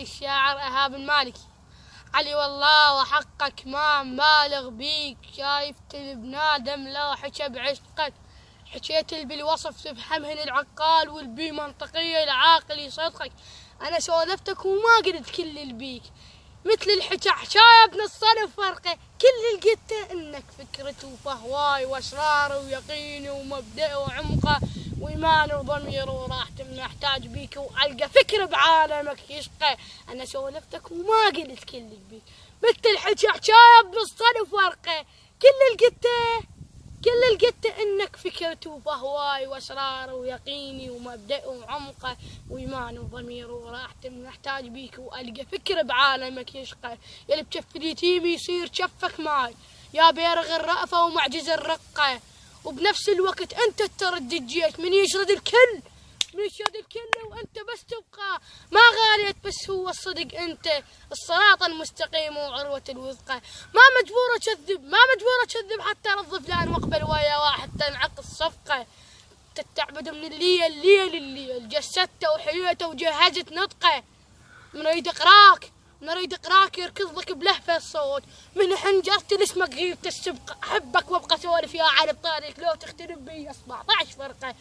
الشاعر إيهاب المالكي. علي والله وحقك ما مبالغ بيك، شايفت البنادم لو حكى بعشقك، حكيت بالوصف تفهمهن العقال والبي منطقية العاقل يصدقك. أنا سولفتك وما قلت كل البيك، مثل الحكى حكاية ابن الصنف فرقه، كل اللي قلته انك فكرته وفهواي واسراره ويقيني ومبدأه وعمقه وإيمانه وضميره وراحته، من أحتاج بيك وألقى فكر بعالمك يشقى. أنا سولفتك وما قلت كل اللي بيك، مثل الحكى حكاية ابن الصنف فرقه، كل اللي قلته انك فكرته وفهواي واسراره ويقيني ومبدأه وعمقه وايمانه وضميره وراحته، من احتاج بيك والقى فكر بعالمك يشقى. يلي بكف اليتيم يصير كفك ماي، يا بيرغ الرأفة ومعجز الرقة، وبنفس الوقت انت ترد الجيش من يشرد الكل، وانت بس تبقى ما غاليت، بس هو الصدق انت الصراط المستقيم وعروة الوثقة. ما مجبور اكذب حتى ارد فلان واقبل ويا واحد تنعقد الصفقة. تتعبد من الليل جسدته وحييته وجهزت نطقه، من اريد اقراك يركض لك بلهفه الصوت، من حنجرت لاسمك غيبت السبقه، احبك وابقى اسولف يا على بطاريك، لو تختلف بي 17 فرقه،